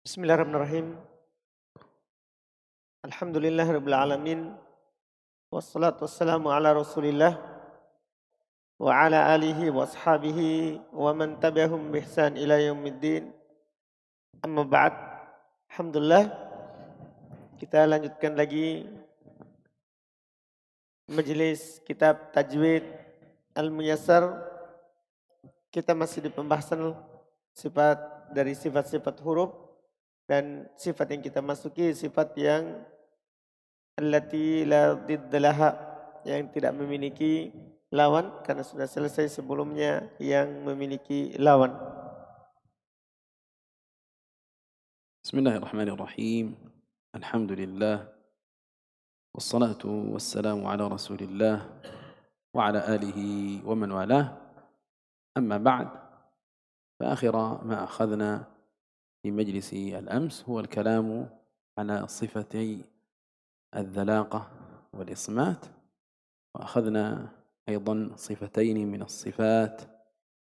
Bismillahirrahmanirrahim. Alhamdulillahirabbil alamin. Wassalatu wassalamu ala Rasulillah wa ala alihi wa ashabihi wa man tabi'ahum bi ihsan ila yaumiddin. Amma ba'd. Alhamdulillah kita lanjutkan lagi majelis kitab Tajwid Al-Muyassar. Kita masih di pembahasan sifat-sifat huruf dan sifat yang kita masuki sifat yang allati la diddalaha, yang tidak memiliki lawan, karena sudah selesai sebelumnya yang memiliki lawan. Bismillahirrahmanirrahim. Alhamdulillah. Wassalatu wassalamu ala Rasulillah wa ala alihi wa man walah. Amma ba'd. فآخر ما أخذنا في مجلس الأمس هو الكلام على صفتي الذلاقة والإصمات، وأخذنا أيضا صفتين من الصفات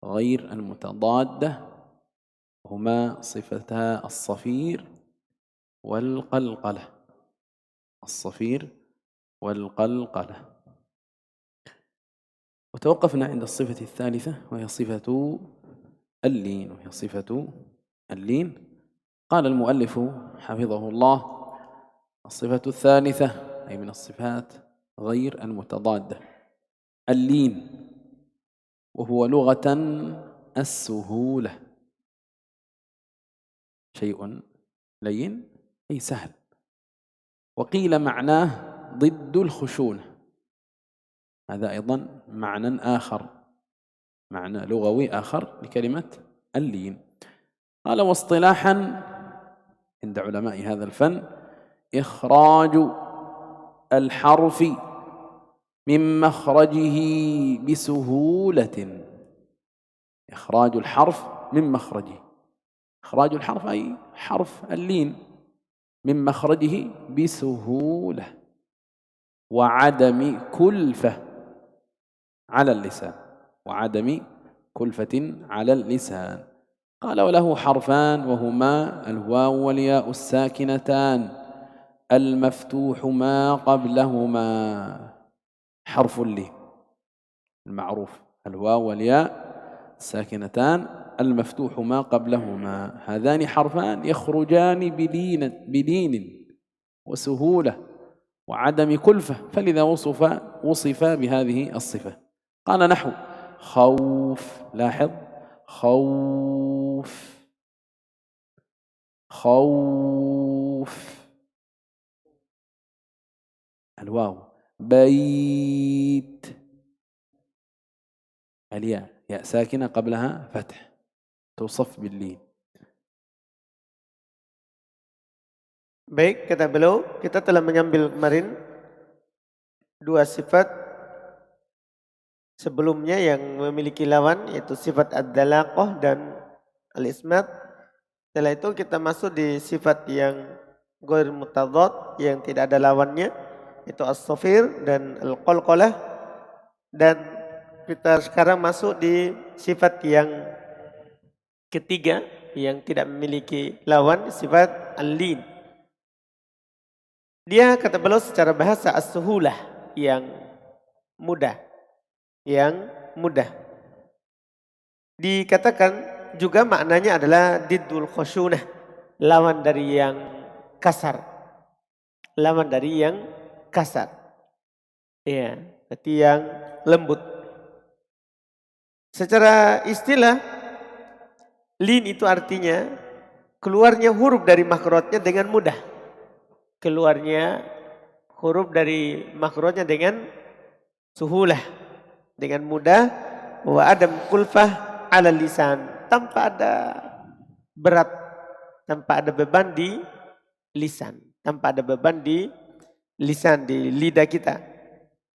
غير المتضادة، هما صفتا الصفير والقلقلة. الصفير والقلقلة. وتوقفنا عند الصفة الثالثة وهي صفة اللين. قال المؤلف حفظه الله: الصفة الثالثة أي من الصفات غير المتضادة اللين، وهو لغة السهولة، شيء لين أي سهل. وقيل معناه ضد الخشونة، هذا أيضا معنى آخر، معنى لغوي آخر لكلمة اللين. قال: واصطلاحا عند علماء هذا الفن إخراج الحرف من مخرجه بسهولة. إخراج الحرف من مخرجه، إخراج الحرف أي حرف اللين من مخرجه بسهولة وعدم كلفة على اللسان، وعدم كلفة على اللسان. قال: وله حرفان وهما الواو والياء الساكنتان المفتوح ما قبلهما. حرف اللين المعروف الواو والياء الساكنتان المفتوح ما قبلهما، هذان حرفان يخرجان بلين وسهولة وعدم كلفة، فلذا وصف بهذه الصفة. قال: نحو خوف، لاحظ خوف الواو، بيت الياء ياء ساكنة قبلها فتح، توصف باللين. Baik, kata beliau, kita telah mengambil kemarin dua sifat sebelumnya yang memiliki lawan, yaitu sifat ad-dalaqah dan al-ismat. Setelah itu kita masuk di sifat yang ghair mutadad, yang tidak ada lawannya, yaitu as-safir dan al-qalqalah. Dan kita sekarang masuk di sifat yang ketiga yang tidak memiliki lawan, sifat al-lin. Dia, kata beliau, secara bahasa as-suhulah, yang mudah. Yang mudah. Dikatakan juga maknanya adalah diddul khusyunah, lawan dari yang kasar. Lawan dari yang kasar. Ya, berarti yang lembut. Secara istilah, lin itu artinya keluarnya huruf dari makhrajnya dengan mudah. Keluarnya huruf dari makhrajnya dengan suhulah, dengan mudah. Wa adam kulfah ala lisan, tanpa ada berat, tanpa ada beban di lisan, tanpa ada beban di lisan, di lidah kita.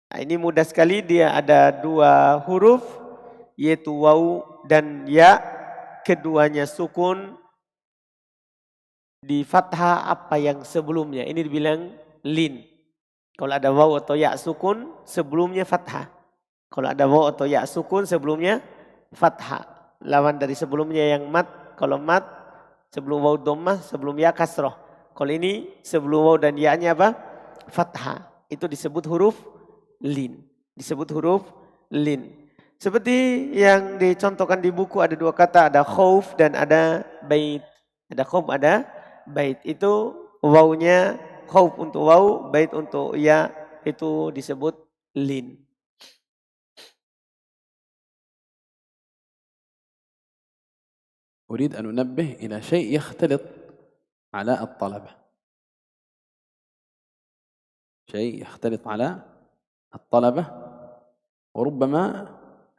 Nah, ini mudah sekali. Dia ada dua huruf, yaitu waw dan ya. Keduanya sukun, di fathah apa yang sebelumnya. Ini dibilang lin. Kalau ada waw atau ya sukun, sebelumnya fathah. Kalau ada waw atau ya sukun, sebelumnya fathah. Lawan dari sebelumnya yang mat. Kalau mat, Sebelum waw dhammah, sebelum ya kasroh. Kalau ini sebelum waw dan ya-nya apa? Fathah. Itu disebut huruf lin. Disebut huruf lin. Seperti yang dicontohkan di buku ada dua kata, ada khauf dan ada bait. Ada khauf, ada bait. Itu wawnya khauf untuk waw, bait untuk ya, itu disebut lin. أريد أن أنبه إلى شيء يختلط على الطلبة، شيء يختلط على الطلبة وربما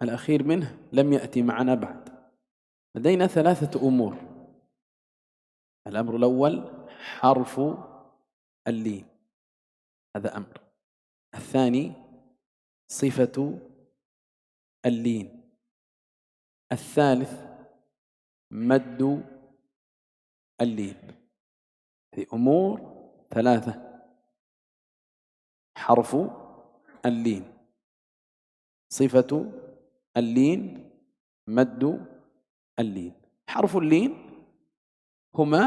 الأخير منه لم يأتي معنا بعد. لدينا ثلاثة أمور. الأمر الأول حرف اللين، هذا أمر. الثاني صفة اللين. الثالث مد اللين. هذه أمور ثلاثة: حرف اللين، صفة اللين، مد اللين. حرف اللين هما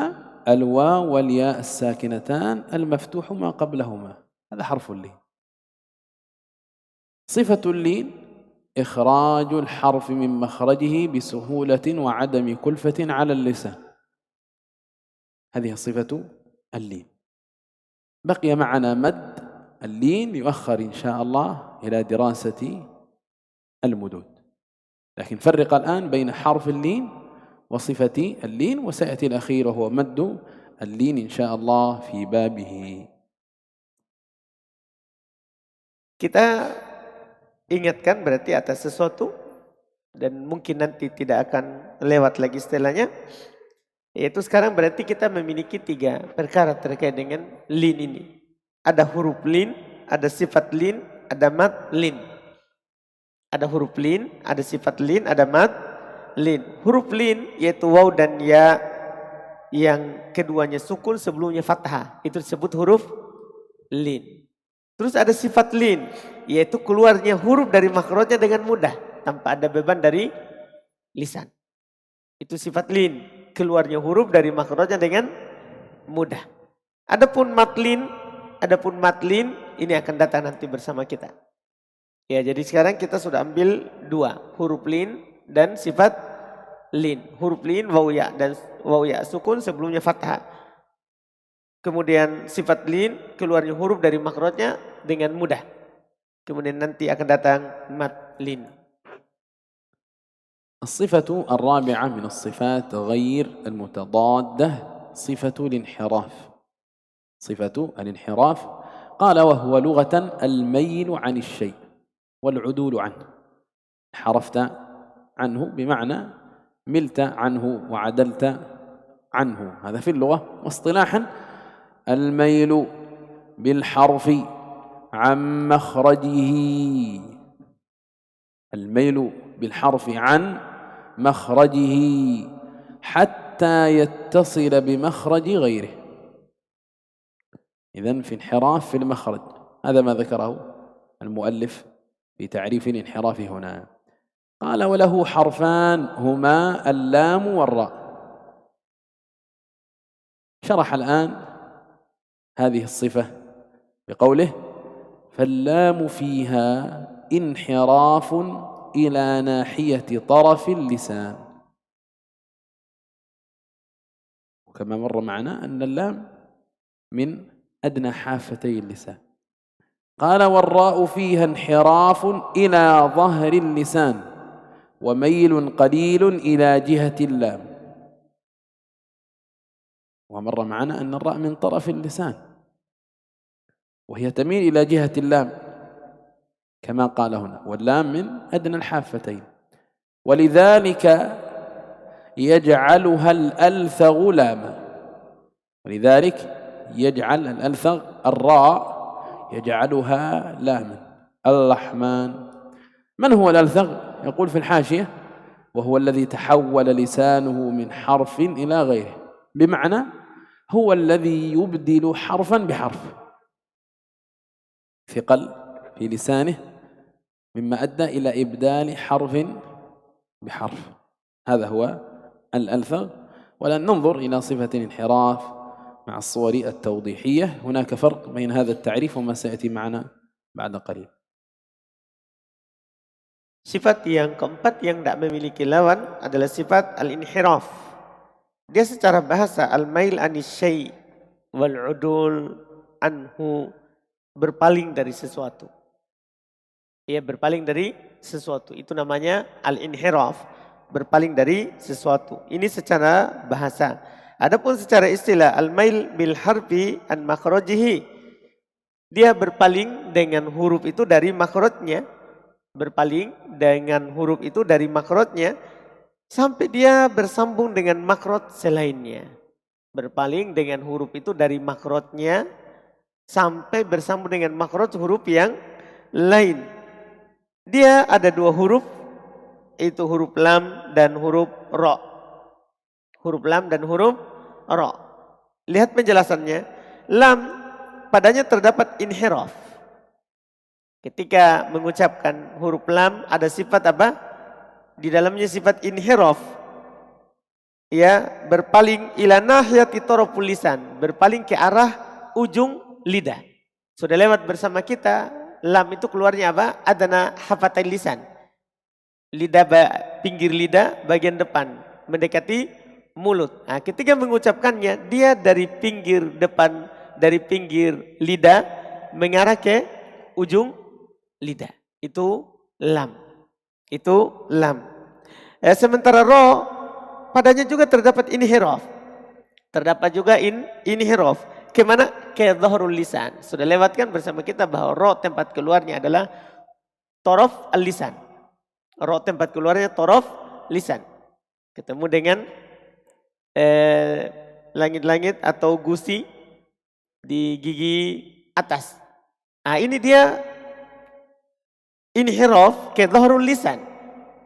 الواو والياء الساكنتان المفتوح ما قبلهما، هذا حرف اللين. صفة اللين إخراج الحرف من مخرجه بسهولة وعدم كلفة على اللسان، هذه صفة اللين. بقي معنا مد اللين، يؤخر إن شاء الله إلى دراسة المدود، لكن فرق الآن بين حرف اللين وصفة اللين، وسيأتي الأخير وهو مد اللين إن شاء الله في بابه. Kita ingatkan berarti atas sesuatu dan mungkin nanti tidak akan lewat lagi setelahnya. Yaitu sekarang berarti kita memiliki 3 perkara terkait dengan lin ini. Ada huruf lin, ada sifat lin, ada mad lin. Ada huruf lin, ada sifat lin, ada mad lin. Huruf lin yaitu waw dan ya yang keduanya sukun sebelumnya fathah. Itu disebut huruf lin. Terus ada sifat lin, yaitu keluarnya huruf dari makhrajnya dengan mudah, tanpa ada beban dari lisan. Itu sifat lin, keluarnya huruf dari makhrajnya dengan mudah. Adapun matlin, ini akan datang nanti bersama kita. Ya, jadi sekarang kita sudah ambil 2, huruf lin dan sifat lin. Huruf lin waw ya dan waw ya sukun sebelumnya fathah. Kemudian sifat lin keluarnya huruf dari makhrajnya dengan mudah. Kemudian nanti akan datang mad lin. الصفة الرابعة من الصفات غير المتضادة صفة الانحراف. صفة الانحراف قال وهو لغة الميل عن الشيء والعدول عنه. انحرفت عنه بمعنى ملت عنه وعدلت عنه، هذا في اللغة. واصطلاحا الميل بالحرف عن مخرجه، الميل بالحرف عن مخرجه حتى يتصل بمخرج غيره. إذن في انحراف في المخرج، هذا ما ذكره المؤلف في تعريف الانحراف هنا. قال وله حرفان هما اللام والراء. شرح الآن هذه الصفة بقوله فاللام فيها انحراف إلى ناحية طرف اللسان. وكما مر معنا أن اللام من أدنى حافتي اللسان. قال والراء فيها انحراف إلى ظهر اللسان وميل قليل إلى جهة اللام. ومر معنا أن الراء من طرف اللسان وهي تميل إلى جهة اللام كما قال هنا، واللام من أدنى الحافتين، ولذلك يجعلها الألثغ لاما. ولذلك يجعل الألثغ الراء يجعلها لاما. الرحمن. من هو الألثغ؟ يقول في الحاشية وهو الذي تحول لسانه من حرف إلى غيره، بمعنى هو الذي يبدل حرفا بحرف، ثقل في لسانه مما أدى إلى إبدال حرف بحرف، هذا هو الألثغ. والآن ننظر إلى صفة الانحراف مع الصور التوضيحية. هناك فرق بين هذا التعريف وما سيأتي معنا بعد قليل. Sifat yang keempat yang tidak memiliki lawan adalah sifat al-inhiraf. Dia secara bahasa al-mail anis syai' wal-udul anhu, berpaling dari sesuatu. Ya, berpaling dari sesuatu. Itu namanya al-inhiraf, berpaling dari sesuatu. Ini secara bahasa. Adapun secara istilah al-mail bil harfi an makhrajihi, dia berpaling dengan huruf itu dari makhrajnya. Berpaling dengan huruf itu dari makhrajnya sampai dia bersambung dengan makhraj selainnya. Berpaling dengan huruf itu dari makhrajnya sampai bersambung dengan makhraj huruf yang lain. Dia ada dua huruf, itu huruf lam dan huruf ra. Huruf lam dan huruf ra. Lihat penjelasannya. Lam padanya terdapat inhiraf. Ketika mengucapkan huruf lam ada sifat apa? Di dalamnya sifat inhiraf. Ya, berpaling ila nahiyati taraful lisan, berpaling ke arah ujung lidah. Sudah lewat bersama kita, lam itu keluarnya apa? Adana hafatai lisan. Lidah, pinggir lidah bagian depan mendekati mulut. Nah, ketika mengucapkannya dia dari pinggir depan, dari pinggir lidah mengarah ke ujung lidah. Itu lam. Itu lam. Sementara ro padanya juga terdapat inhiraf. Terdapat juga inhiraf. Kemana? Ke dhahrul lisan. Sudah lewatkan bersama kita bahwa ro tempat keluarnya adalah torof al-lisan. Ro tempat keluarnya torof lisan. Ketemu dengan langit-langit atau gusi di gigi atas. Nah, ini dia inhiraf ke dhahrul lisan.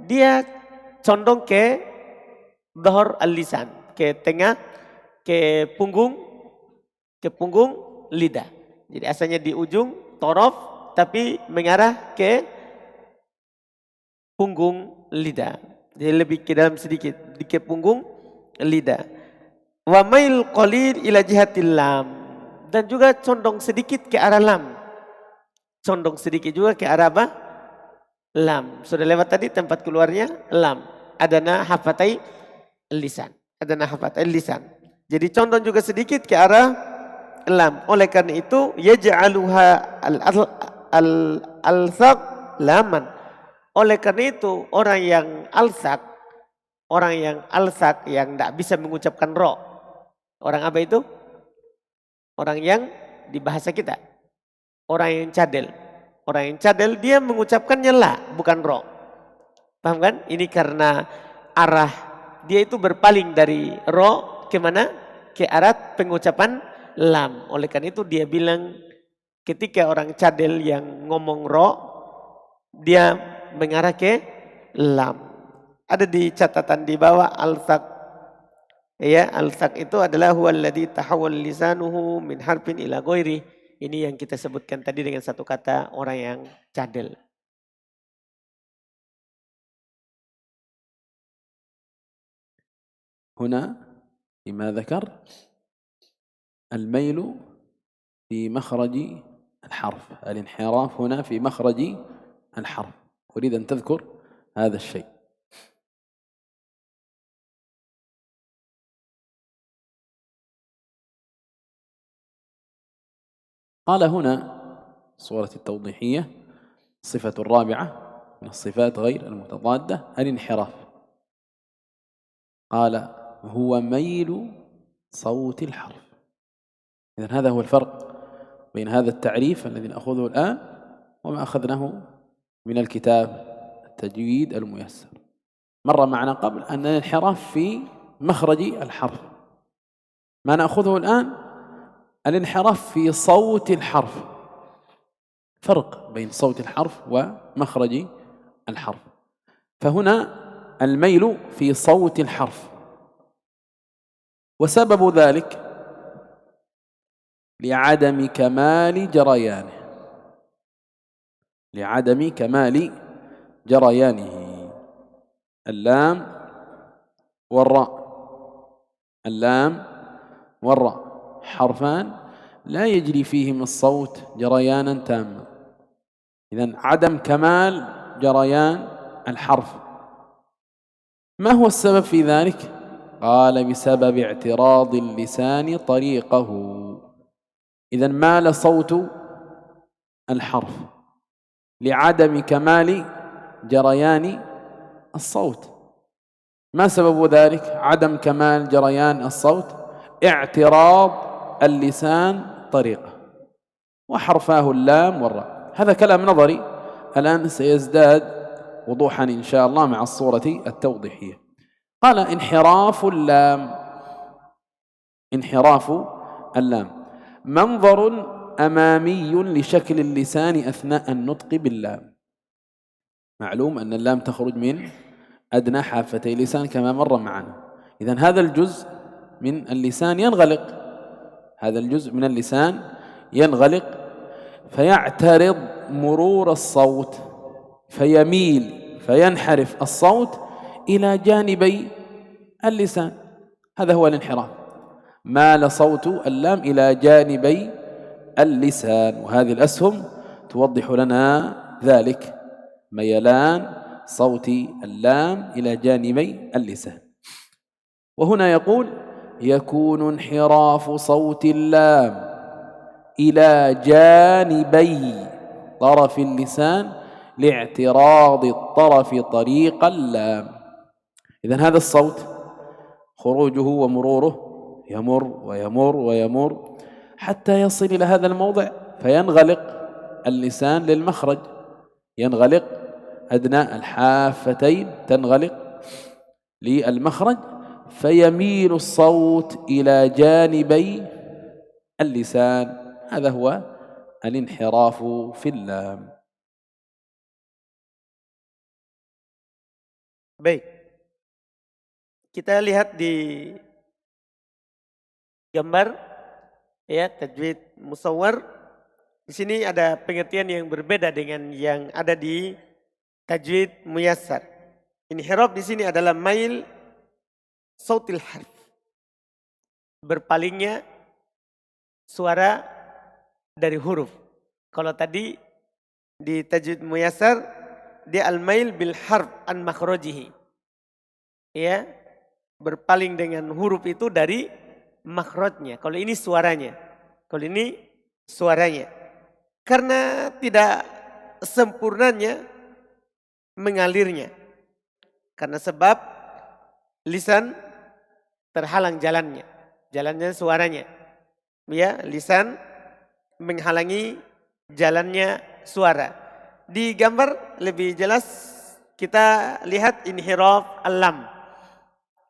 Dia condong ke dhahr al-lisan, ke tengah, ke punggung lidah. Jadi asalnya di ujung torof tapi mengarah ke punggung lidah. Jadi lebih ke dalam sedikit, ke punggung lidah. Wa mail qalil ila jihatil lam, dan juga condong sedikit ke arah lam. Condong sedikit juga ke arah apa? Lam. Sudah lewat tadi tempat keluarnya lam. Adana hafatai lisan. Adana hafatai lisan. Jadi condong juga sedikit ke arah lam. Oleh karena itu yaj'aluha al-alsaq laman. Oleh karena itu orang yang alsak, yang tidak bisa mengucapkan ro. Orang apa itu? Orang yang di bahasa kita. Orang yang cadel. Orang yang cadel dia mengucapkannya la, bukan ro. Paham kan? Ini karena arah dia itu berpaling dari ro ke mana? Ke arah pengucapan lam. Oleh karena itu dia bilang ketika orang cadel yang ngomong ro, dia mengarah ke lam. Ada di catatan di bawah al-sak. Ya, al-sak itu adalah huwallazi tahawwal lisanuhu min harfin ila ghairi. Ini yang kita sebutkan tadi dengan satu kata orang yang cadel. هنا لما ذكر الميل في مخرج الحرف، الانحراف هنا في مخرج الحرف. أريد أن تذكر هذا الشيء. قال هنا صورة التوضيحية الصفة الرابعة من الصفات غير المتضادة الانحراف. قال هو ميل صوت الحرف. إذن هذا هو الفرق بين هذا التعريف الذي نأخذه الآن وما أخذناه من الكتاب التجويد الميسر. مر معنا قبل أن الانحراف في مخرج الحرف. ما نأخذه الآن الانحراف في صوت الحرف. فرق بين صوت الحرف ومخرج الحرف. فهنا الميل في صوت الحرف، وسبب ذلك لعدم كمال جريانه. لعدم كمال جريانه. اللام والراء اللام والراء حرفان لا يجري فيهم الصوت جريانا تاما، إذن عدم كمال جريان الحرف. ما هو السبب في ذلك؟ قال بسبب اعتراض اللسان طريقه. إذن مال صوت الحرف لعدم كمال جريان الصوت. ما سبب ذلك؟ عدم كمال جريان الصوت اعتراض اللسان طريقه، وحرفاه اللام والراء. هذا كلام نظري الآن سيزداد وضوحا إن شاء الله مع الصورة التوضيحية. قال انحراف اللام، انحراف اللام منظر أمامي لشكل اللسان أثناء النطق باللام. معلوم أن اللام تخرج من أدنى حافتي اللسان كما مر معنا، إذن هذا الجزء من اللسان ينغلق، هذا الجزء من اللسان ينغلق فيعترض مرور الصوت، فيميل فينحرف الصوت إلى جانبي اللسان. هذا هو الانحراف، مال صوت اللام إلى جانبي اللسان، وهذه الأسهم توضح لنا ذلك، ميلان صوت اللام إلى جانبي اللسان. وهنا يقول يكون انحراف صوت اللام إلى جانبي طرف اللسان لاعتراض الطرف طريق اللام. إذن هذا الصوت خروجه ومروره يمر ويمر ويمر حتى يصل إلى هذا الموضع فينغلق اللسان للمخرج، ينغلق أدنى الحافتين تنغلق للمخرج، فيميل الصوت إلى جانبي اللسان. هذا هو الانحراف في اللام. Baik, kita lihat di gambar ya tajwid musawwar. Di sini ada pengertian yang berbeda dengan yang ada di tajwid muyassar. Inhiraf di sini adalah mail sautil harf, berpalingnya suara dari huruf. Kalau tadi di tajwid muyassar dia al-mail bil harf an makhrajihi. Ya, berpaling dengan huruf itu dari makhrajnya. Kalau ini suaranya. Kalau ini suaranya. Karena tidak sempurnanya mengalirnya. Karena sebab lisan terhalang jalannya. Jalannya suaranya. Ya, lisan menghalangi jalannya suara. Di gambar lebih jelas kita lihat inhiraf al-lam.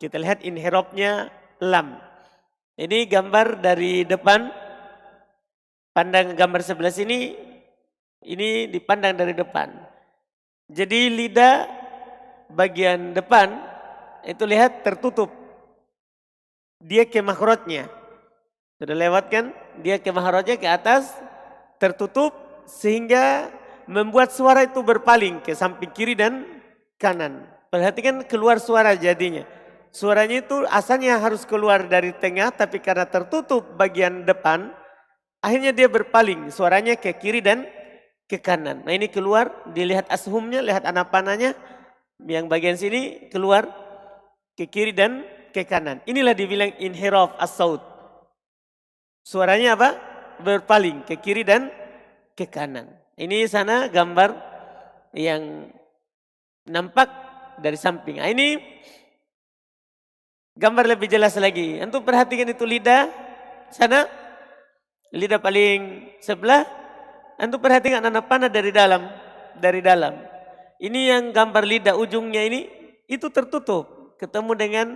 Kita lihat inhirafnya lam. Ini gambar dari depan. Pandang gambar sebelah sini. Ini dipandang dari depan. Jadi lidah bagian depan itu lihat tertutup. Dia ke makhrajnya. Sudah lewat kan? Dia ke makhrajnya ke atas tertutup sehingga membuat suara itu berpaling ke samping kiri dan kanan. Perhatikan keluar suara jadinya. Suaranya itu asalnya harus keluar dari tengah tapi karena tertutup bagian depan akhirnya dia berpaling suaranya ke kiri dan ke kanan. Nah ini keluar, dilihat ashumnya, lihat anak panahnya yang bagian sini keluar ke kiri dan ke kanan. Inilah dibilang inhiraf as-saut. Suaranya apa? Berpaling ke kiri dan ke kanan. Ini sana gambar yang nampak dari samping. Nah, ini gambar lebih jelas lagi. Antum perhatikan itu lidah sana, lidah paling sebelah. Antum perhatikan anak panah dari dalam, dari dalam. Ini yang gambar lidah ujungnya ini itu tertutup, ketemu dengan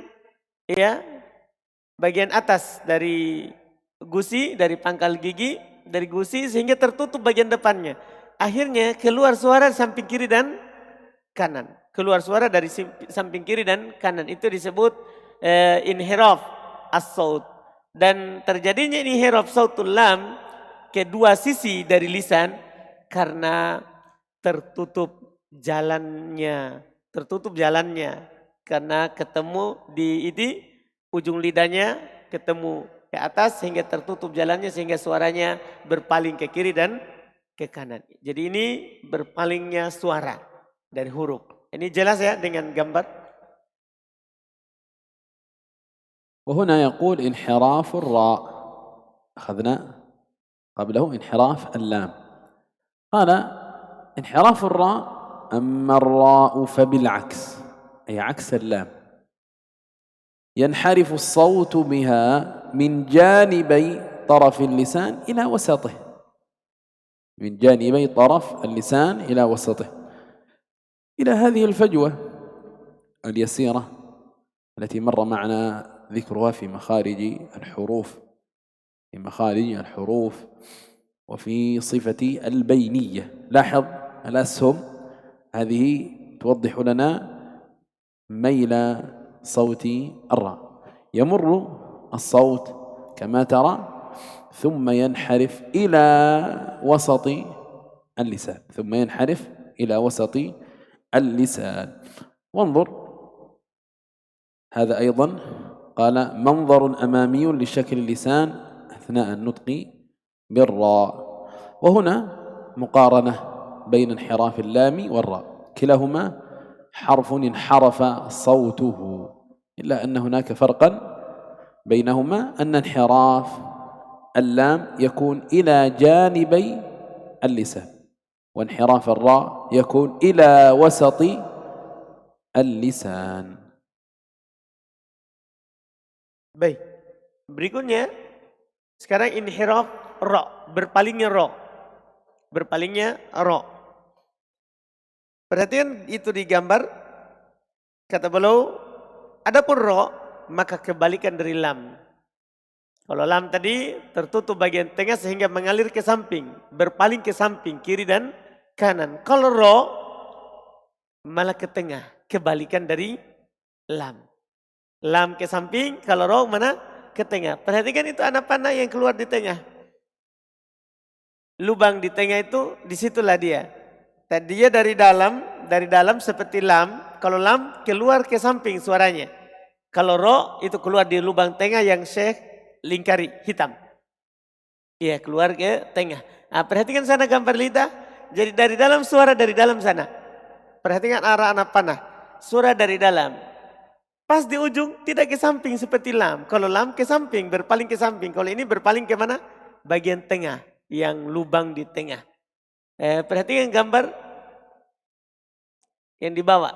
ya bagian atas dari gusi, dari pangkal gigi, dari gusi sehingga tertutup bagian depannya. Akhirnya keluar suara samping kiri dan kanan. Keluar suara dari samping kiri dan kanan. Itu disebut inhiraf as-saut. Dan terjadinya inhiraf sautul lam kedua sisi dari lisan karena tertutup jalannya. Tertutup jalannya. Karena ketemu di ujung lidahnya ketemu ke atas sehingga tertutup jalannya sehingga suaranya berpaling ke kiri dan ke kanan. Jadi ini berpalingnya suara dari huruf. Ini jelas ya dengan gambar. وهنا يقول انحراف الراء، أخذنا قبله انحراف اللام. قال انحراف الراء، أما الراء فبالعكس، أي عكس اللام، ينحرف الصوت بها من جانبي طرف اللسان إلى وسطه، من جانبي طرف اللسان إلى وسطه، إلى هذه الفجوة اليسيرة التي مر معنا ذكرها في مخارج الحروف، في مخارج الحروف وفي صفة البينية. لاحظ الأسهم هذه توضح لنا ميل صوت الراء، يمر الصوت كما ترى ثم ينحرف إلى وسط اللسان، ثم ينحرف إلى وسط اللسان. وانظر هذا أيضا قال منظر أمامي لشكل اللسان أثناء النطق بالراء. وهنا مقارنة بين انحراف اللام والراء، كلاهما حرف انحرف صوته، إلا أن هناك فرقا بينهما، أن انحراف اللام يكون إلى جانبي اللسان، وانحراف الراء يكون إلى وسط اللسان. Baik, berikutnya sekarang inhiraf ra, berpalingnya ra. Berpalingnya ra. Perhatikan itu di gambar, kata beliau, adapun ra maka kebalikan dari lam. Kalau lam tadi tertutup bagian tengah sehingga mengalir ke samping, berpaling ke samping kiri dan kanan. Kalau ra malah ke tengah, kebalikan dari lam. Lam ke samping, kalau ra mana? Ke tengah. Perhatikan itu anak panah yang keluar di tengah. Lubang di tengah itu, disitulah dia. Tadi dia dari dalam seperti lam. Kalau lam keluar ke samping suaranya. Kalau ra itu keluar di lubang tengah yang Syekh lingkari hitam. Iya, keluar ke tengah. Nah, perhatikan sana gambar lidah. Jadi dari dalam suara dari dalam sana. Perhatikan arah anak panah. Suara dari dalam. Pas di ujung tidak ke samping seperti lam. Kalau lam ke samping, berpaling ke samping. Kalau ini berpaling ke mana? Bagian tengah, yang lubang di tengah. Perhatikan gambar yang dibawa.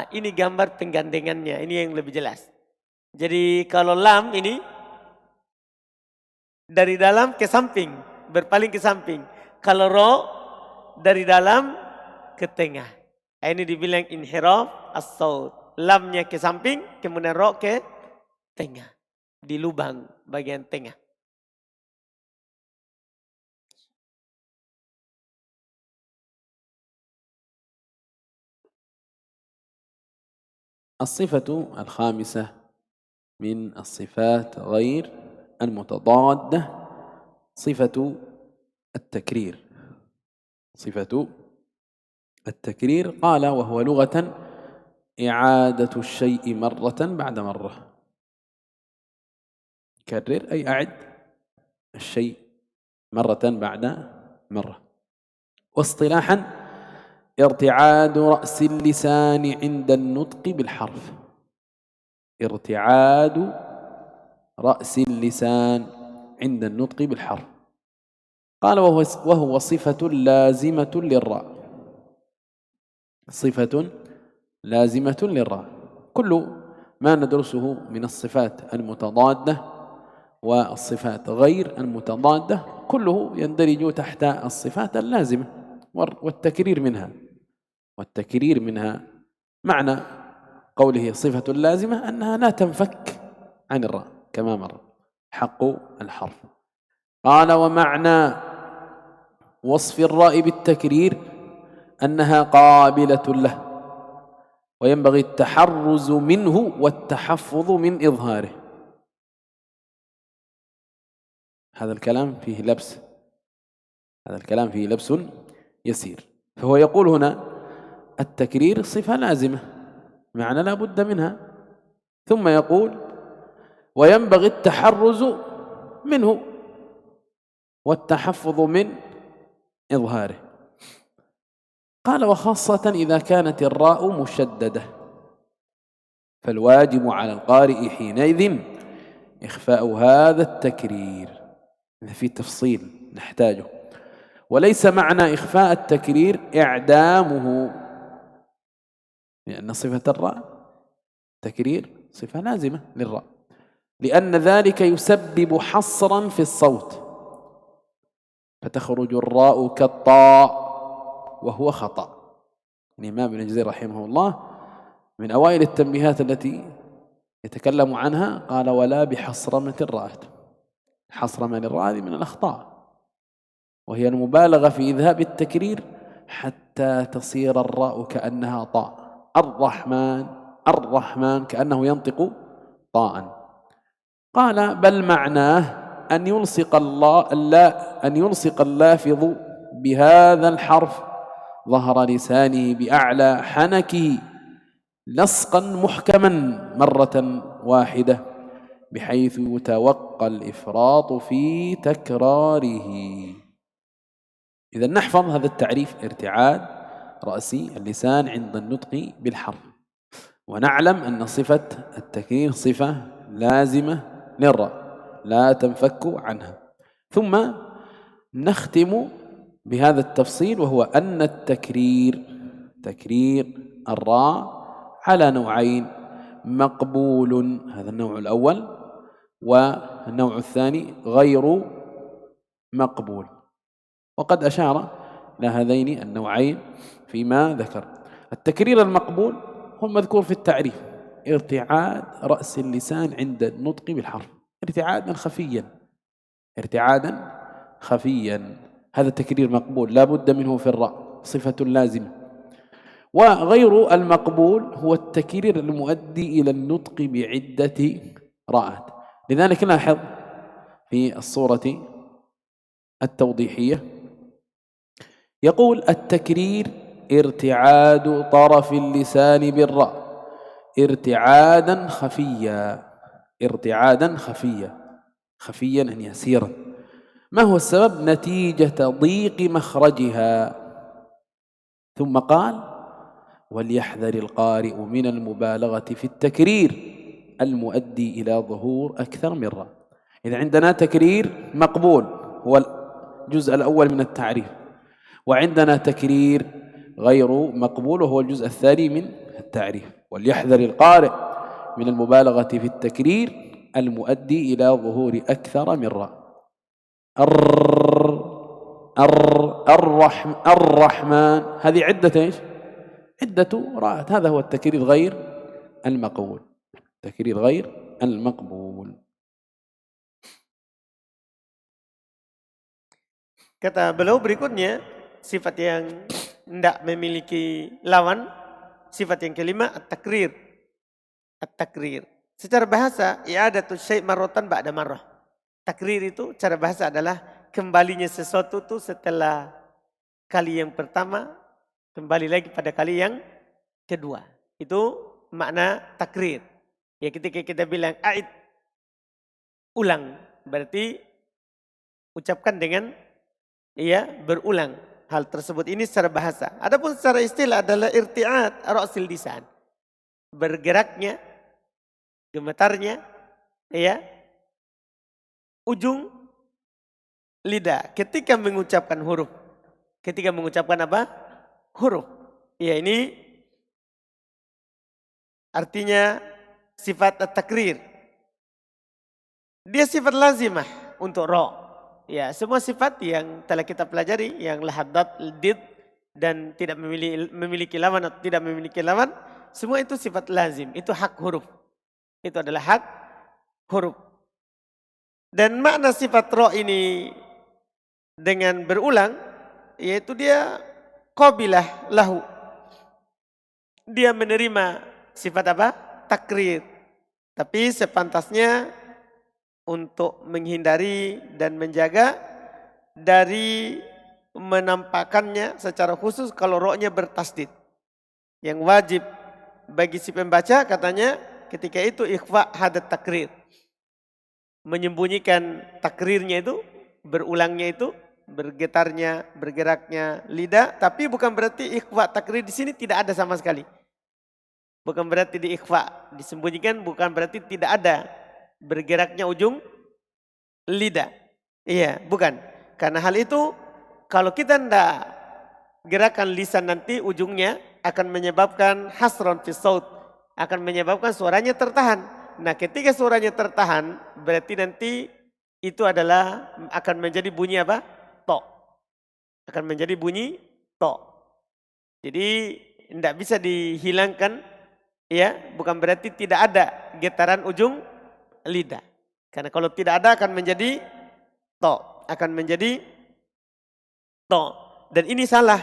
Ini gambar penggandengannya, ini yang lebih jelas. Jadi kalau lam ini dari dalam ke samping, berpaling ke samping. Kalau ra dari dalam ke tengah. Ini dibilang inhiraf as-saut. Lamnya ke samping, kemudian ra ke tengah. Di lubang bagian tengah. الصفة الخامسة من الصفات غير المتضادة صفة التكرير. صفة التكرير قال وهو لغة إعادة الشيء مرة بعد مرة. كرر أي أعد الشيء مرة بعد مرة. واصطلاحا ارتعاد رأس اللسان عند النطق بالحرف. ارتعاد رأس اللسان عند النطق بالحرف. قال وهو صفة لازمة للراء. صفة لازمة للراء. كل ما ندرسه من الصفات المتضادة والصفات غير المتضادة كله يندرج تحت الصفات اللازمة والتكرير منها. والتكرير منها معنى قوله صفة لازمة أنها لا تنفك عن الراء كما مر حق الحرف. قال ومعنى وصف الراء بالتكرير أنها قابلة له وينبغي التحرز منه والتحفظ من إظهاره. هذا الكلام فيه لبس، هذا الكلام فيه لبس يسير. فهو يقول هنا التكرير صفة لازمة، معنى لا بد منها، ثم يقول وينبغي التحرز منه والتحفظ من إظهاره. قال وخاصة إذا كانت الراء مشددة، فالواجب على القارئ حينئذ إخفاء هذا التكرير. في تفصيل نحتاجه، وليس معنى إخفاء التكرير إعدامه، لأن صفة الراء تكرير صفة لازمة للراء، لأن ذلك يسبب حصرا في الصوت، فتخرج الراء كالطاء وهو خطأ. الإمام ابن الجزري رحمه الله من أوائل التنبيهات التي يتكلم عنها قال ولا بحصرمة الراء. حصرمة الراء من الأخطاء، وهي المبالغة في إذهاب التكرير حتى تصير الراء كأنها طاء. الرحمن الرحمن كأنه ينطق طاء. قال بل معناه أن يلصق اللافظ بهذا الحرف ظهر لسانه بأعلى حنكه لصقا محكما مرة واحدة، بحيث يتوقى الإفراط في تكراره. إذا نحفظ هذا التعريف: ارتعاد رأس اللسان عند النطق بالحرف، ونعلم أن صفة التكرير صفة لازمة للراء لا تنفك عنها. ثم نختم بهذا التفصيل، وهو أن تكرير الراء على نوعين: مقبول، هذا النوع الأول، والنوع الثاني غير مقبول. وقد أشار إلى هذين النوعين فيما ذكر. التكرير المقبول هو المذكور في التعريف: ارتعاد رأس اللسان عند النطق بالحرف ارتعادا خفيا، هذا التكرير مقبول لا بد منه في الراء، صفة لازمة. وغير المقبول هو التكرير المؤدي إلى النطق بعدة راءات. لذلك لاحظ في الصورة التوضيحية يقول: التكرير ارتعاد طرف اللسان بالراء ارتعادا خفيا يعني يسيرا. ما هو السبب؟ نتيجة ضيق مخرجها. ثم قال: وليحذر القارئ من المبالغة في التكرير المؤدي إلى ظهور أكثر من راء. إذا عندنا تكرير مقبول هو الجزء الأول من التعريف، وعندنا تكرير غير مقبول وهو الجزء الثاني من التعريف. وليحذر القارئ من المبالغة في التكرير المؤدي إلى ظهور أكثر من راء. الرحمن، هذه عدة ايش؟ عدة راءات. هذا هو التكرير غير المقبول. Kata beliau berikutnya, sifat yang tidak memiliki lawan, sifat yang kelima at-takrir. At-takrir. Secara bahasa, i'adatu syai' marratan ba'da marrah. Takrir itu cara bahasa adalah kembalinya sesuatu itu setelah kali yang pertama, kembali lagi pada kali yang kedua. Itu makna takrir. Ya ketika kita bilang a'id, ulang, berarti ucapkan dengan berulang hal tersebut. Ini secara bahasa. Adapun secara istilah adalah irti'ad ra'sil lisan. Bergeraknya, gemetarnya, ujung lidah ketika mengucapkan huruf. Ketika mengucapkan apa? Huruf. Ya, ini artinya sifat at-takrir. Dia sifat lazimah untuk ra'. Ya, semua sifat yang telah kita pelajari, yang lahaddat, did, dan tidak memiliki lawan atau tidak memiliki lawan, semua itu sifat lazim, itu hak huruf. Itu adalah hak huruf. Dan makna sifat ra ini dengan berulang, yaitu dia qabilah lahu. Dia menerima sifat apa? Takrir. Tapi sepantasnya untuk menghindari dan menjaga dari menampakkannya secara khusus kalau ra-nya bertasdid. Yang wajib bagi si pembaca katanya ketika itu ikhfa hadat takrir. menyembunyikan takrirnya itu, berulangnya itu, bergetarnya, bergeraknya lidah, tapi bukan berarti ikhfa takrir di sini tidak ada sama sekali. Bukan berarti di ikhfa, disembunyikan, bukan berarti tidak ada bergeraknya ujung lidah. Iya, bukan. Karena hal itu kalau kita tidak gerakan lisan nanti ujungnya akan menyebabkan hasron fi saut, akan menyebabkan suaranya tertahan. Nah, ketika suaranya tertahan berarti nanti itu adalah akan menjadi bunyi apa? To. Akan menjadi bunyi to. Jadi tidak bisa dihilangkan, ya, bukan berarti tidak ada getaran ujung lidah. Karena kalau tidak ada akan menjadi to, akan menjadi to. Dan ini salah.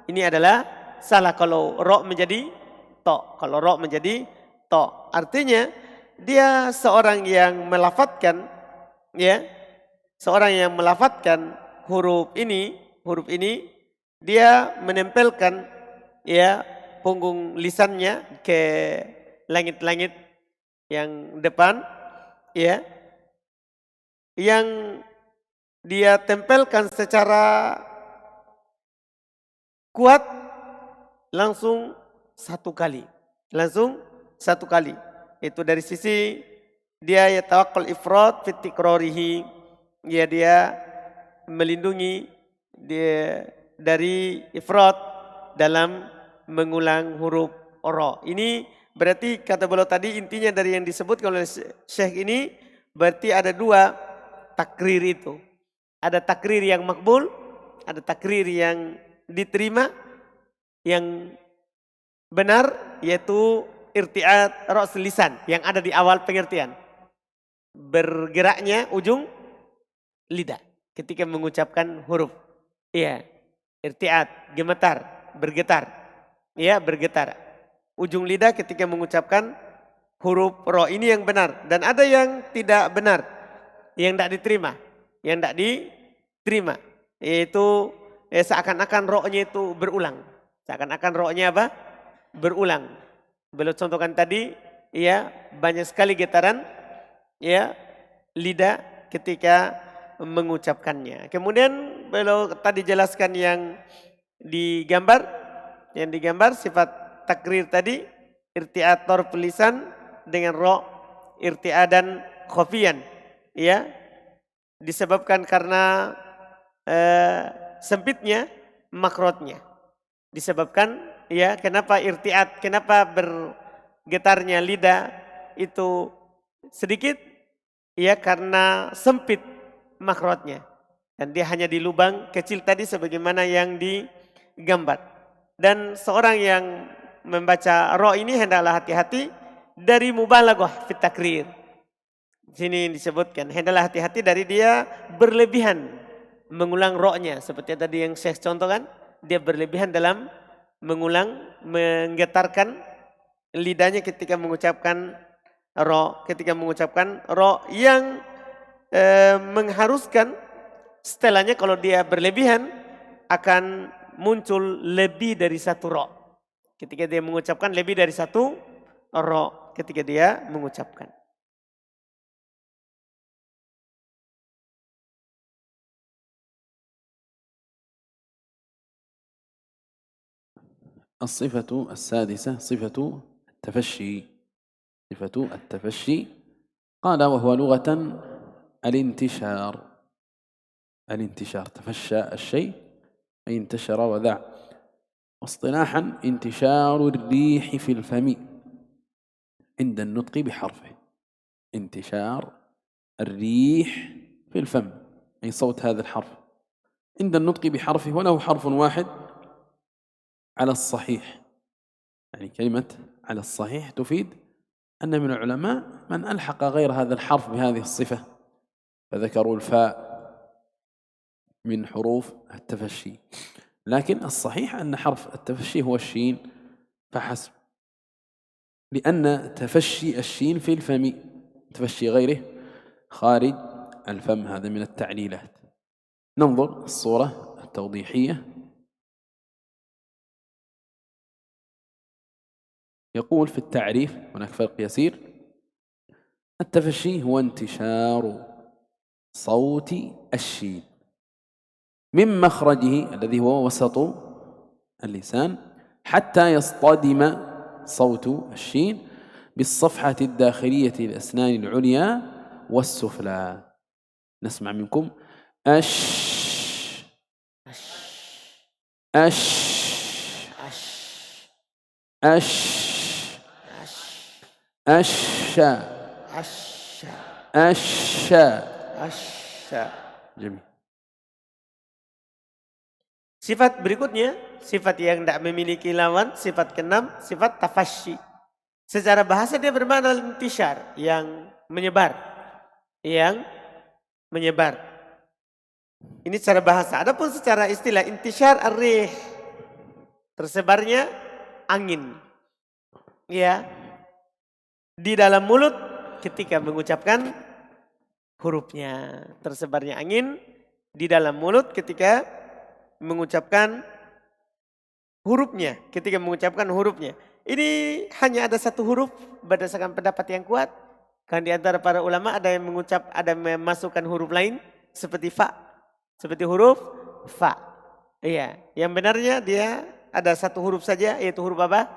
Ini adalah salah kalau ro menjadi to, kalau ro menjadi to. Artinya dia seorang yang melafatkan, ya, seorang yang melafatkan huruf ini dia menempelkan, ya, punggung lisannya ke langit-langit yang depan, ya, yang dia tempelkan secara kuat langsung satu kali. Itu dari sisi dia ya tawakkul ifrat fi tikrarihi, ya, dia melindungi dia dari ifrat dalam mengulang huruf ro. Ini berarti kata beliau tadi intinya dari yang disebutkan oleh Syekh ini berarti ada dua takrir itu. Ada takrir yang makbul, ada takrir yang diterima, yang benar yaitu irti'at ra's lisan yang ada di awal pengertian. Bergeraknya ujung lidah ketika mengucapkan huruf. Iya, irti'at, gemetar, bergetar. Iya, bergetar. Ujung lidah ketika mengucapkan huruf ro ini yang benar. Dan ada yang tidak benar, yang tidak diterima. Yang tidak diterima. Yaitu seakan-akan ro-nya itu berulang. Seakan-akan ro-nya apa? Berulang. Beliau contohkan tadi, ya, banyak sekali getaran, ya, lidah ketika mengucapkannya. Kemudian beliau tadi jelaskan yang digambar sifat takrir tadi, irtiator pelisan dengan ro, irtiadan khofian, ya, disebabkan karena sempitnya makrotnya. Disebabkan, ya, kenapa irtiat, kenapa bergetarnya lidah itu sedikit, ya, karena sempit makrotnya. Dan dia hanya di lubang kecil tadi sebagaimana yang digambar. Dan seorang yang membaca ro ini hendaklah hati-hati dari mubalaghah fit takrir. Sini disebutkan hendaklah hati-hati dari dia berlebihan mengulang ro-nya. Seperti tadi yang Syekh contohkan, dia berlebihan dalam menggetarkan lidahnya ketika mengucapkan ro yang mengharuskan setelahnya kalau dia berlebihan akan muncul lebih dari satu ro. Ketika dia mengucapkan lebih dari satu ro ketika dia mengucapkan. الصفة السادسة صفة التفشي. صفة التفشي قال وهو لغة الانتشار. الانتشار، تفشى الشيء أي انتشر وذاع. واصطلاحا انتشار الريح في الفم عند النطق بحرفه. انتشار الريح في الفم أي صوت هذا الحرف عند النطق بحرفه، وله حرف واحد على الصحيح. يعني كلمة على الصحيح تفيد أن من العلماء من ألحق غير هذا الحرف بهذه الصفة، فذكروا الفاء من حروف التفشي، لكن الصحيح أن حرف التفشي هو الشين فحسب، لأن تفشي الشين في الفم، تفشي غيره خارج الفم. هذا من التعليلات. ننظر الصورة التوضيحية. يقول في التعريف، هناك فرق يسير التفشي هو انتشار صوت الشين من مخرجه الذي هو وسط اللسان حتى يصطدم صوت الشين بالصفحة الداخلية للأسنان العليا والسفلى. نسمع منكم أش أش أش أشا أشا. جميل. Sifat berikutnya, sifat yang tidak memiliki lawan, sifat keenam, sifat tafasyi. Secara bahasa dia bermakna intishar, yang menyebar. Yang menyebar. Ini secara bahasa. Adapun secara istilah, intishar ar-rih, tersebarnya angin. Ya, di dalam mulut ketika mengucapkan hurufnya. Tersebarnya angin di dalam mulut ketika mengucapkan hurufnya. Ketika mengucapkan hurufnya. Ini hanya ada satu huruf berdasarkan pendapat yang kuat. Kan di antara para ulama ada yang ada yang memasukkan huruf lain seperti fa. Seperti huruf fa. Iya, yang benarnya dia ada satu huruf saja, yaitu huruf apa?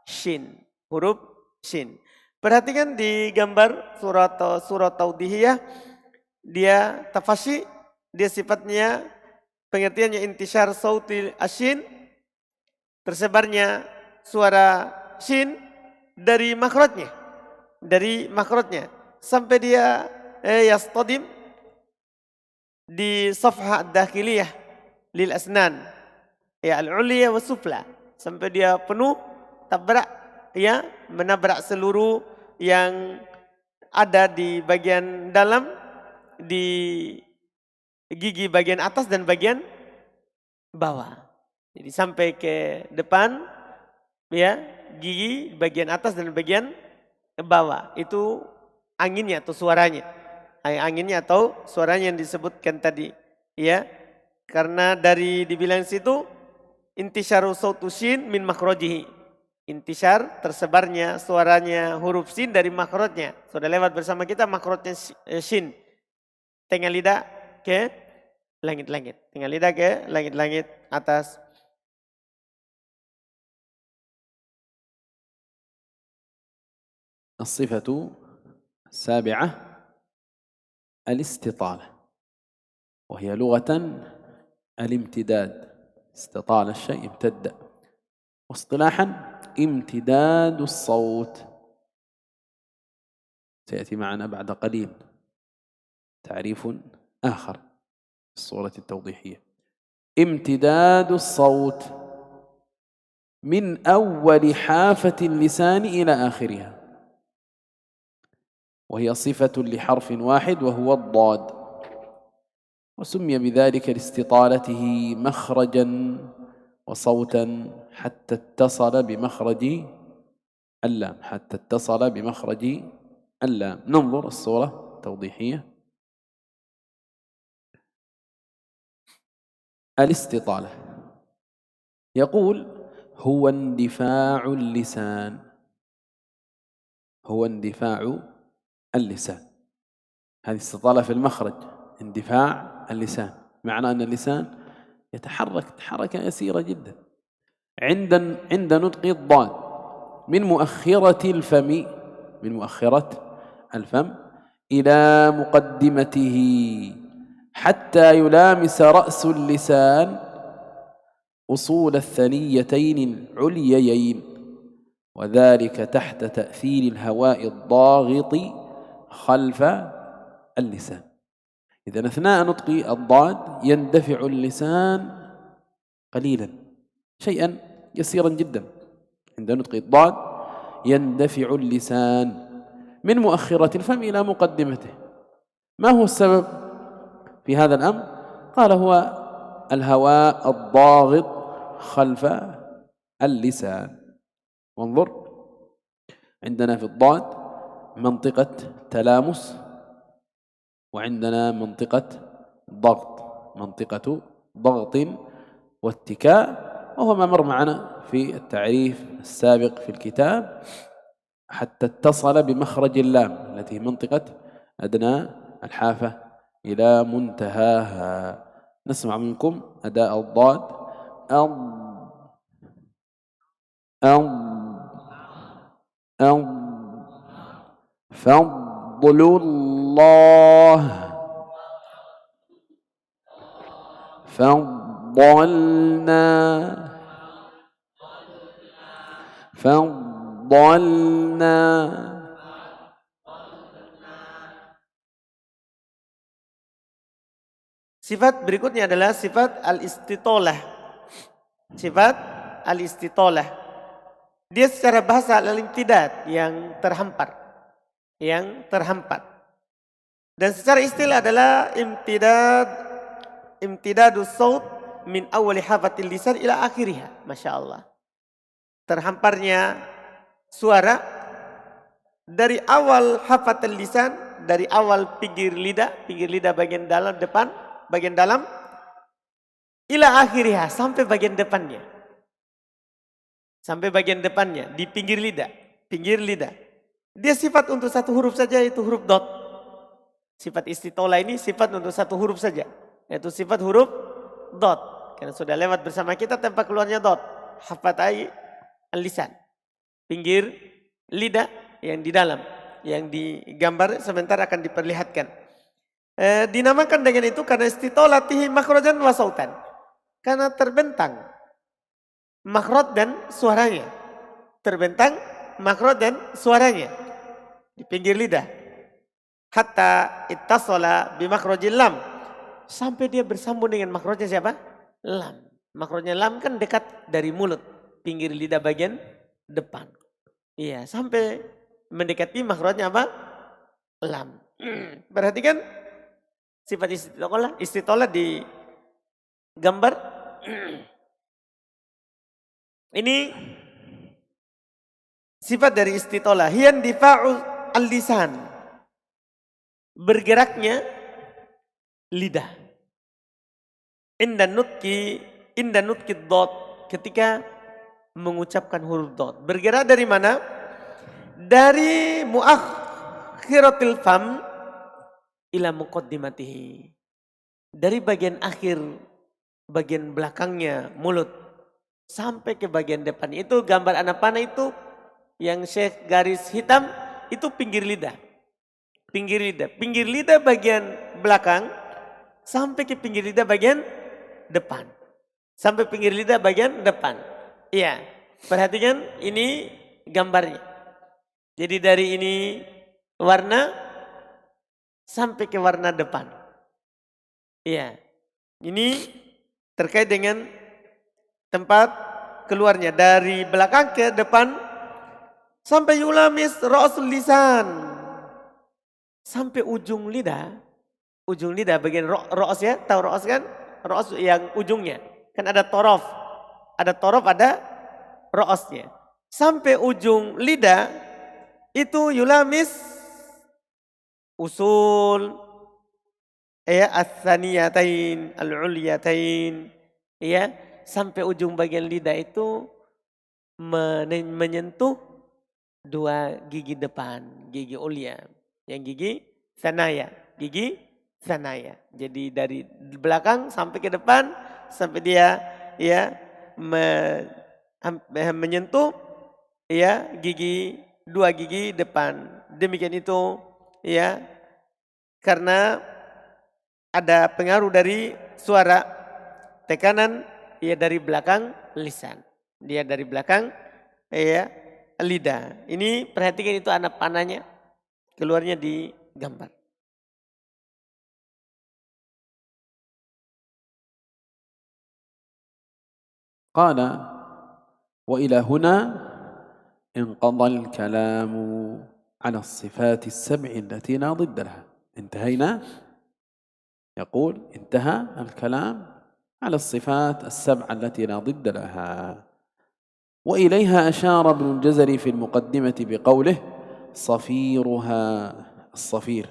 Shin. Huruf shin. Perhatikan di gambar surat Taudihiyah, dia tafasyi, dia sifatnya pengertiannya intishar sautil ashin, tersebarnya suara shin dari makhrajnya, sampai dia yastadim di safhah dakhiliyah lil asnan ya al-ulya wa sufla, sampai dia penuh tabrak, ya, menabrak seluruh yang ada di bagian dalam, di gigi bagian atas dan bagian bawah. Jadi sampai ke depan, ya, gigi bagian atas dan bagian bawah. Itu anginnya atau suaranya. Anginnya atau suaranya yang disebutkan tadi, ya. Karena dari dibilang situ intisyaru sautu shin min makhrajihi. Intishar tersebarnya suaranya huruf sin dari makhrajnya. Sudah lewat bersama kita makhrajnya shin. Tengah lidah ke langit-langit. Tengah lidah ke langit-langit atas. الصفة السابعة الاستطالة، وهي لغة الامتداد. استطال الشيء امتد، واصطلاحا امتداد الصوت. سيأتي معنا بعد قليل تعريف آخر في الصورة التوضيحية. امتداد الصوت من أول حافة اللسان إلى آخرها، وهي صفة لحرف واحد وهو الضاد، وسمي بذلك لاستطالته مخرجا وصوتا حتى اتصل بمخرج اللام. ننظر الصورة التوضيحية. الاستطالة يقول هو اندفاع اللسان. هذه استطالة في المخرج، اندفاع اللسان، معنى أن اللسان يتحرك حركة يسيرة جدا عند نطق الضاد من مؤخرة الفم إلى مقدمته حتى يلامس رأس اللسان أصول الثنيتين العليين، وذلك تحت تأثير الهواء الضاغط خلف اللسان. إذن أثناء نطق الضاد يندفع اللسان قليلا، شيئا يسيرا جدا. عند نطق الضاد يندفع اللسان من مؤخرة الفم إلى مقدمته. ما هو السبب في هذا الأمر؟ قال هو الهواء الضاغط خلف اللسان. وانظر، عندنا في الضاد منطقة تلامس، وعندنا منطقة ضغط واتكاء، وهو ما مر معنا في التعريف السابق في الكتاب. حتى اتصل بمخرج اللام التي هي منطقة أدنى الحافة إلى منتهاها. نسمع منكم أداء الضاد. أض أض أض فضل الله فضلنا فضلنا. Sifat berikutnya adalah sifat al-istitolah. Sifat al-istitolah. Dia secara bahasa al-imtidad, yang terhampar. Yang terhampar. Dan secara istilah adalah imtidadus saut min awali hafatil lisan ila akhiriha. Masya Allah. Terhamparnya suara dari awal hafatil lisan, dari awal pinggir lidah bagian dalam depan, bagian dalam, ila akhiriha, sampai bagian depannya. Sampai bagian depannya, di pinggir lidah. Dia sifat untuk satu huruf saja, yaitu huruf dot. Sifat istitola ini sifat untuk satu huruf saja, yaitu sifat huruf dot. Karena sudah lewat bersama kita tempat keluarnya dot. Hafatai al-lisan. Pinggir lidah yang di dalam. Yang digambar sebentar akan diperlihatkan. Dinamakan dengan itu karena istitolatihi makhrajan wa sautan. Karena terbentang makhraj dan suaranya. Terbentang makhraj dan suaranya di pinggir lidah. Hatta ittasala bi makhrajil lam. Sampai dia bersambung dengan makhrajnya siapa? Lam. Makhrajnya lam kan dekat dari mulut, pinggir lidah bagian depan. Iya, sampai mendekati makhrajnya apa? Lam. Perhatikan sifat istitolah di gambar. Ini sifat dari istitolah. Hiyan difa'u al-lisan. Bergeraknya lidah. Inda nutki dot, ketika mengucapkan huruf dot. Bergerak dari mana? Dari muakhiratil fam ila muqaddimatihi. Dari bagian akhir, bagian belakangnya mulut sampai ke bagian depan. Itu gambar anak panah itu yang Syekh garis hitam itu pinggir lidah. Pinggir lidah bagian belakang sampai ke pinggir lidah bagian depan. Sampai pinggir lidah bagian depan. Iya, perhatikan ini gambarnya. Jadi dari ini warna sampai ke warna depan. Iya, ini terkait dengan tempat keluarnya dari belakang ke depan sampai yulamis ra'sul lisan. Sampai ujung lidah bagian ro'os ya, tahu ro'os kan? Ro'os yang ujungnya, kan ada torof, ada ro'osnya. Sampai ujung lidah itu yulamis usul ya as-saniyatain al-ulyatain ya, sampai ujung bagian lidah itu menyentuh dua gigi depan, gigi ulya. Yang gigi sanaya. Jadi dari belakang sampai ke depan sampai dia ya menyentuh ya dua gigi depan. Demikian itu ya, karena ada pengaruh dari suara tekanan ya dari belakang lisan. Dia dari belakang ya lidah. Ini perhatikan itu anak panahnya. Keluarnya di gambar. قال وإلى هنا انقضى الكلام على الصفات السبع التي لا ضد لها. انتهينا. يقول انتهى الكلام على الصفات السبع التي لا ضد لها. وإليها أشار ابن الجزري في المقدمة بقوله صفيرها. الصفير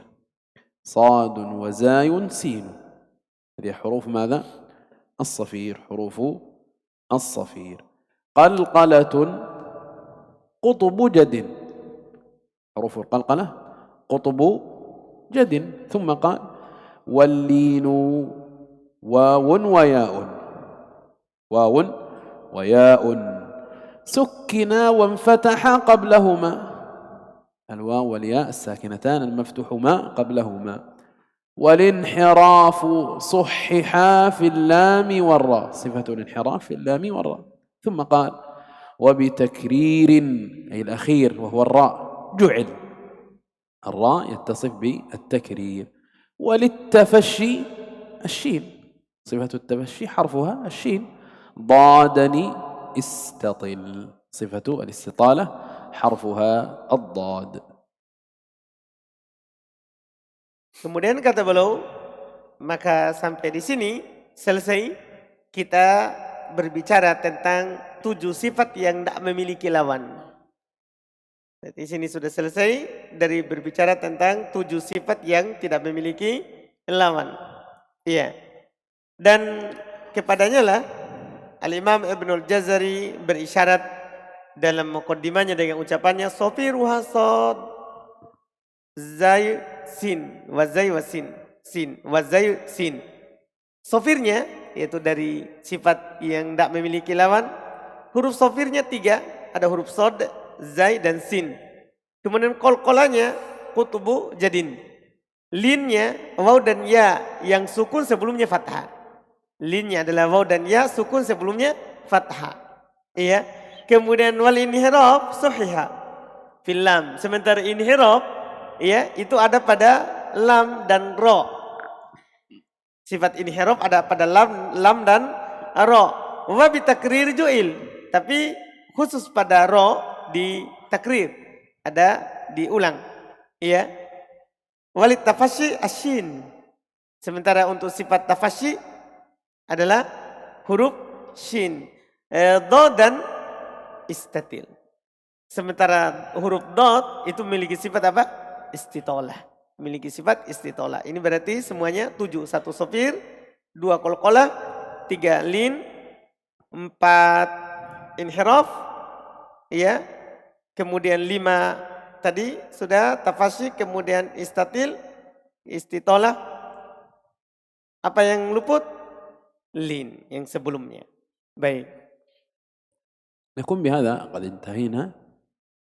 صاد وزاي سين، هذه حروف ماذا؟ الصفير، حروف الصفير. قلقلة قطب جد. حروف القلقلة قطب جد. ثم قال واللين واو وياء، واو وياء سكنا وانفتحا قبلهما، الواو والياء الساكنتان المفتوحما قبلهما. والانحراف صححا في اللام والراء، صفة الانحراف في اللام والراء. ثم قال وبتكرير أي الأخير وهو الراء جعل، الراء يتصف بالتكرير. وللتفشي الشين، صفة التفشي حرفها الشين. ضادني استطل، صفة الاستطالة حرفها الضاد. Kemudian kata beliau, maka sampai di sini selesai kita berbicara tentang 7 sifat yang tidak memiliki lawan. Di sini sudah selesai dari berbicara tentang 7 sifat yang tidak memiliki lawan. Iya. Dan kepadanya lah Al-Imam Ibnul Jazari berisyarat dalam muqaddimahnya dengan ucapannya sofiruha sod zai sin wazai wasin sin wazai sin. Sofirnya yaitu dari sifat yang tidak memiliki lawan. Huruf sofirnya 3, ada huruf sod, zai dan sin. Kemudian kolkolanya kutubu jadin. Linnya waw dan ya yang sukun sebelumnya fathah. Linnya adalah waw dan ya sukun sebelumnya fathah. Iya. Kemudian wal inhiraf sahihah fil lam. Sementara inhiraf ya itu ada pada lam dan ro. Sifat inhiraf ada pada lam dan ro. Wa bi takrir ju'il. Tapi khusus pada ro di takrir, ada diulang. Iya. Walit tafashi asyin. Sementara untuk sifat tafashi adalah huruf shin. Do dan istatil. Sementara huruf dot itu memiliki sifat apa? Istitolah. Memiliki sifat istitolah. Ini berarti semuanya 7. 1 sofir, 2 kolkolah, 3 lin, 4 inhiraf, ya. Kemudian 5 tadi sudah tafashi, kemudian istatil, istitolah. Apa yang luput? Lin yang sebelumnya. Baik. نكون بهذا قد انتهينا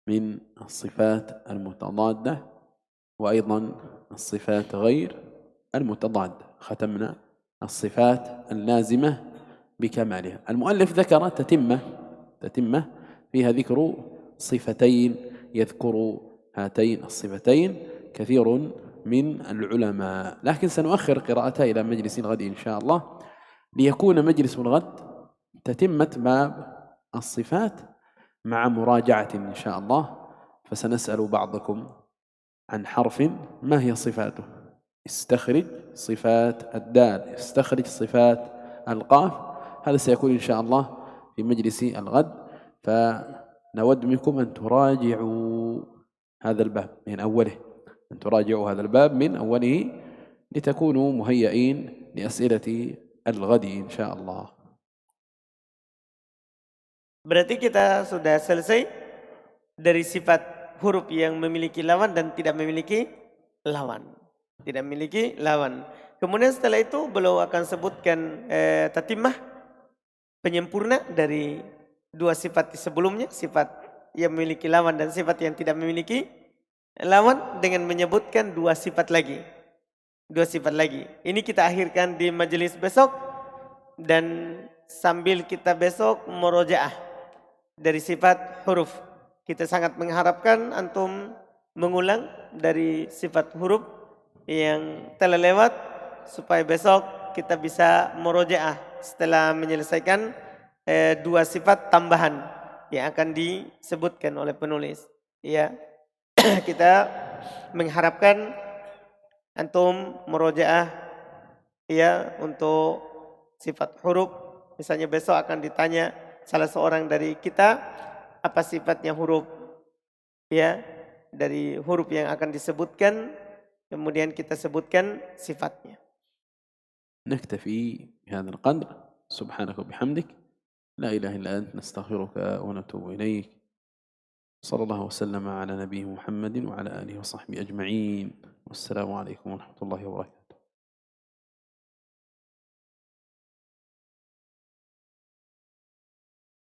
من الصفات المتضادة وأيضا الصفات غير المتضادة، ختمنا الصفات اللازمة بكمالها. المؤلف ذكر تتمة فيها ذكر صفتين، يذكر هاتين الصفتين كثير من العلماء، لكن سنؤخر قراءتها إلى مجلس الغد إن شاء الله ليكون مجلس الغد تتمة باب الصفات مع مراجعة إن شاء الله. فسنسأل بعضكم عن حرف ما هي صفاته، استخرج صفات الدال، استخرج صفات القاف. هذا سيكون إن شاء الله في مجلس الغد. فنود منكم أن تراجعوا هذا الباب من أوله، أن تراجعوا هذا الباب من أوله لتكونوا مهيئين لأسئلة الغد إن شاء الله. Berarti kita sudah selesai dari sifat huruf yang memiliki lawan dan tidak memiliki lawan. Tidak memiliki lawan. Kemudian setelah itu beliau akan sebutkan tatimah, penyempurna dari 2 sifat sebelumnya, sifat yang memiliki lawan dan sifat yang tidak memiliki lawan, dengan menyebutkan 2 sifat lagi. 2 sifat lagi. Ini kita akhirkan di majelis besok, dan sambil kita besok murojaah dari sifat huruf. Kita sangat mengharapkan antum mengulang dari sifat huruf yang telah lewat supaya besok kita bisa murojaah setelah menyelesaikan 2 sifat tambahan yang akan disebutkan oleh penulis. Ya, kita mengharapkan antum murojaah ya untuk sifat huruf. Misalnya besok akan ditanya salah seorang dari kita apa sifatnya huruf, ya, dari huruf yang akan disebutkan, kemudian kita sebutkan sifatnya. نكتفي بهذا القدر. سبحانك وبحمدك لا إله إلا أنت نستغفرك ونتوب إليك. صلى الله وسلم على نبيه محمد وعلى آله وصحبه أجمعين. والسلام عليكم ورحمة الله وبركاته.